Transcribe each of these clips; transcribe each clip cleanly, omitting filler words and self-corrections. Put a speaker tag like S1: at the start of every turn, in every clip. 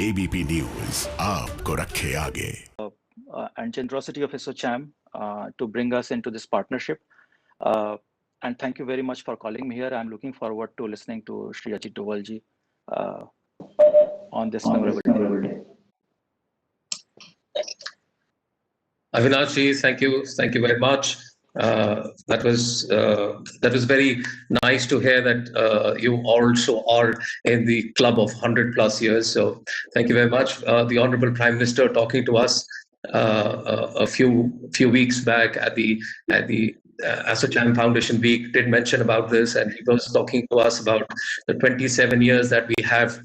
S1: ABP news आपको रखे आगे.
S2: And generosity of ASSOCHAM to bring us into this partnership. And thank you very much for calling me here. I'm looking forward to listening to Shri Ajit Dovalji on this memorable day.
S3: Avinash ji, thank you very much. That was very nice to hear that you also are in the club of 100+ years. So thank you very much. The Honorable Prime Minister talking to us a few weeks back at the ASSOCHAM Foundation Week did mention about this, and he was talking to us about the 27 years that we have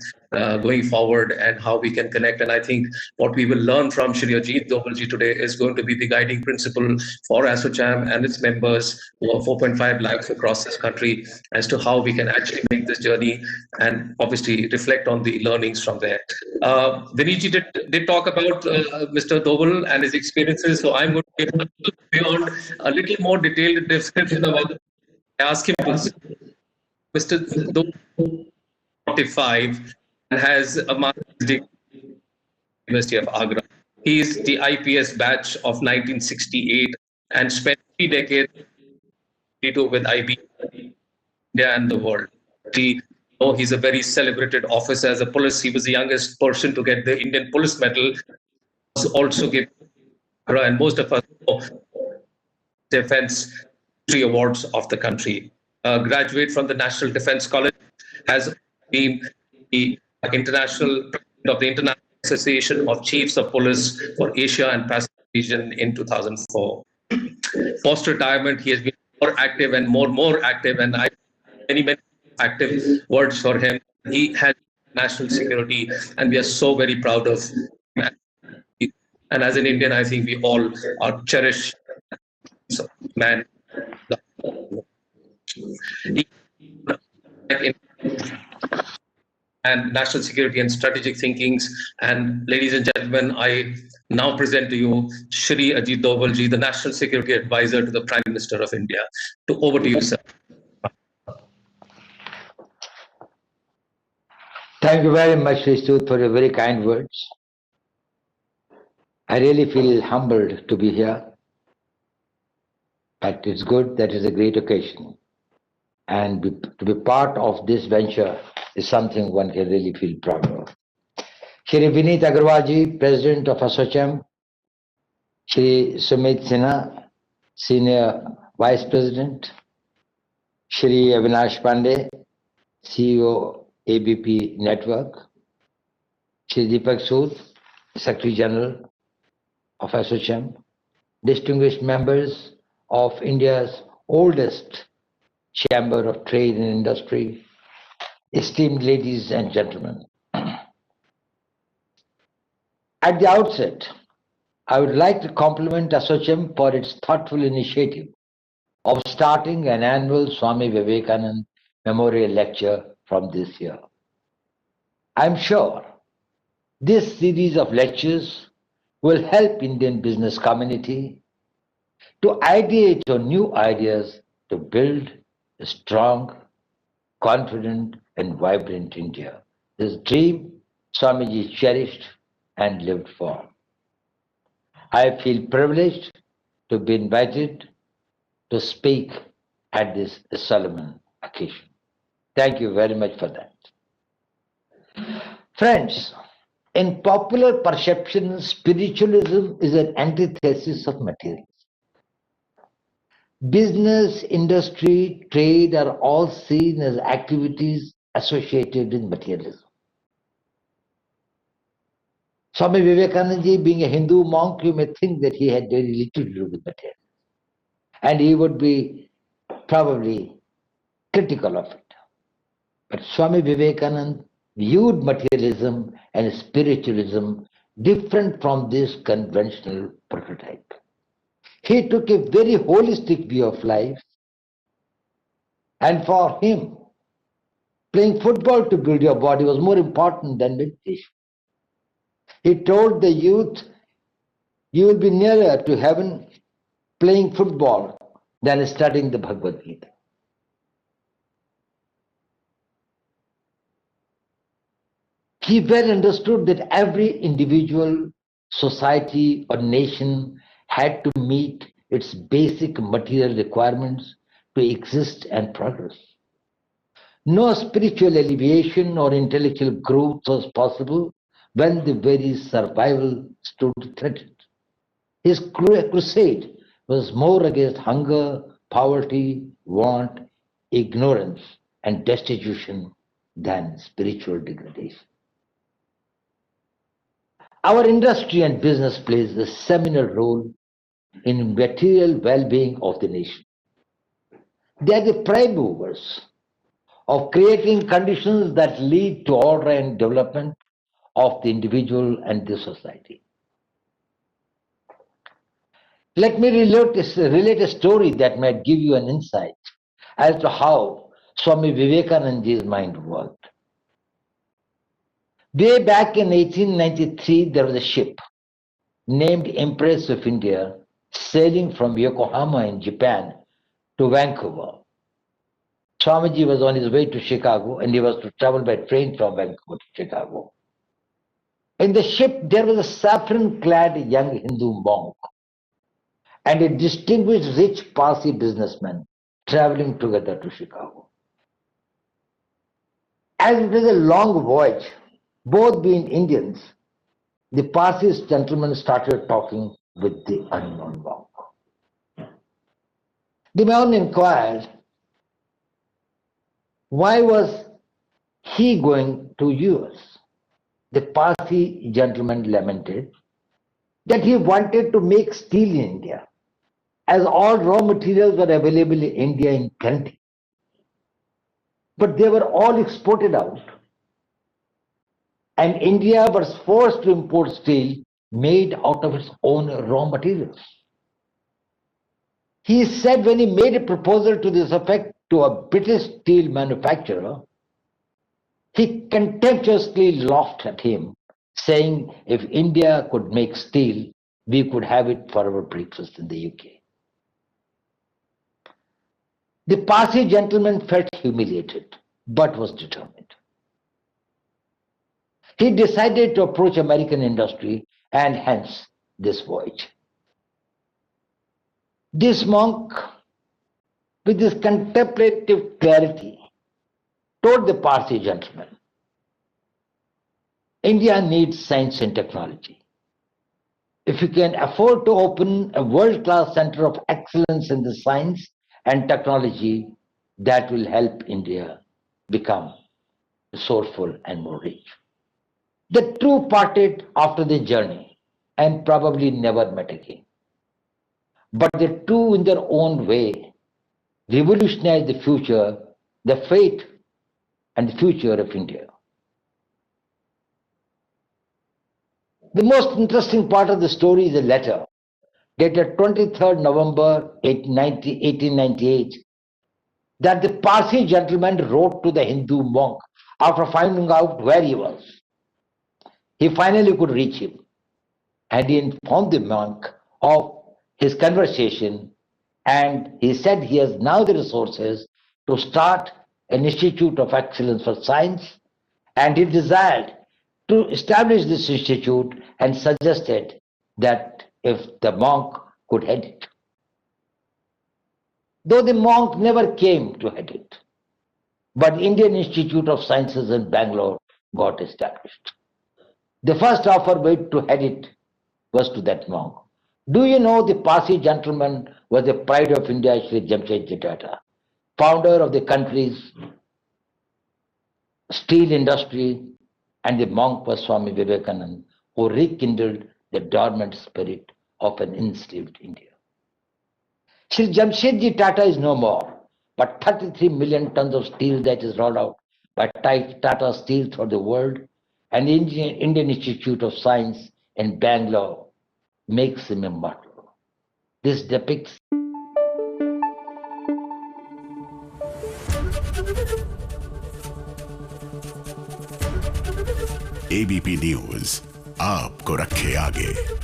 S3: going forward and how we can connect. And I think what we will learn from Shri Ajit Dovalji today is going to be the guiding principle for ASSOCHAM and its members, who are 4.5 lakhs across this country, as to how we can actually make this journey and obviously reflect on the learnings from there. Vineetji did talk about Mr. Doval and his experiences, so I'm going to give beyond a little more detailed description about it. I ask him to Mr. Doval, 45, and has a master's degree from the University of Agra. He is the IPS batch of 1968 and spent 3 decades with IB, India and the world. He's a very celebrated officer as a police. He was the youngest person to get the Indian Police Medal. Was also given, and most of us know, Defense Awards of the country. Graduate from the National Defense College, has been the international president of the International Association of Chiefs of Police for Asia and Pacific region in 2004. Post-retirement, he has been more active and more active, and many active words for him. He has national security, and we are so very proud of him. And as an Indian, I think we all are cherished man. And national security and strategic thinkings. And ladies and gentlemen, I now present to you Shri Ajit Dovalji, the National Security Advisor to the Prime Minister of India. Over to you, sir.
S4: Thank you very much, Rishtu, for your very kind words. I really feel humbled to be here. But it's good that it's a great occasion. And to be part of this venture is something one can really feel proud of. Shri Vineet Agarwal ji, President of ASSOCHAM, Shri Sumit Sinha, Senior Vice President, Shri Avinash Pandey, CEO ABP Network, Shri Deepak Sood, Secretary General of ASSOCHAM, distinguished members of India's oldest Chamber of Trade and Industry, esteemed ladies and gentlemen. At the outset, I would like to compliment ASSOCHAM for its thoughtful initiative of starting an annual Swami Vivekananda Memorial Lecture from this year. I'm sure this series of lectures will help Indian business community to ideate on new ideas to build a strong, confident and vibrant India. This dream Swamiji cherished and lived for. I feel privileged to be invited to speak at this solemn occasion. Thank you very much for that. Friends, in popular perception, spiritualism is an antithesis of materialism. Business, industry, trade are all seen as activities associated with materialism. Swami Vivekananda ji, being a Hindu monk, you may think that he had very little to do with materialism. And he would be probably critical of it. But Swami Vivekananda viewed materialism and spiritualism different from this conventional prototype. He took a very holistic view of life, and for him, playing football to build your body was more important than meditation. He told the youth, you will be nearer to heaven playing football than studying the Bhagavad Gita. He well understood that every individual, society, or nation had to meet its basic material requirements to exist and progress. No spiritual elevation or intellectual growth was possible when the very survival stood threatened. His crusade was more against hunger, poverty, want, ignorance, and destitution than spiritual degradation. Our industry and business plays a seminal role in material well-being of the nation. They are the prime movers of creating conditions that lead to order and development of the individual and the society. Let me relate a story that might give you an insight as to how Swami Vivekananda's mind worked. Way back in 1893, there was a ship named Empress of India sailing from Yokohama in Japan to Vancouver. Swamiji was on his way to Chicago and he was to travel by train from Vancouver to Chicago. In the ship, there was a saffron-clad young Hindu monk and a distinguished rich Parsi businessman traveling together to Chicago. As it was a long voyage, both being Indians, the Parsi gentleman started talking with the unknown monk. The man inquired, why was he going to US? The Parsi gentleman lamented that he wanted to make steel in India, as all raw materials were available in India in plenty. But they were all exported out. And India was forced to import steel made out of its own raw materials. He said when he made a proposal to this effect to a British steel manufacturer, he contemptuously laughed at him, saying if India could make steel, we could have it for our breakfast in the UK. The Parsi gentleman felt humiliated, but was determined. He decided to approach American industry and hence this voyage. This monk, with his contemplative clarity, told the Parsi gentleman, India needs science and technology. If you can afford to open a world-class center of excellence in the science and technology, that will help India become resourceful and more rich. The two parted after the journey and probably never met again. But the two, in their own way, revolutionized the future, the fate and the future of India. The most interesting part of the story is a letter dated 23rd November 1898 that the Parsi gentleman wrote to the Hindu monk after finding out where he was. He finally could reach him and he informed the monk of his conversation, and he said he has now the resources to start an Institute of Excellence for Science, and he desired to establish this institute and suggested that if the monk could head it. Though the monk never came to head it, but Indian Institute of Sciences in Bangalore got established. The first offer made to head it was to that monk. Do you know the Parsi gentleman was the pride of India, Sri Jamsetji Tata, founder of the country's steel industry, and the monk was Swami Vivekananda, who rekindled the dormant spirit of an enslaved India. Sri Jamsetji Tata is no more, but 33 million tons of steel that is rolled out by Tata Steel throughout the world, and the Indian Institute of Science in Bangalore makes him immortal. This depicts
S1: ABP news आपको रखे आगे।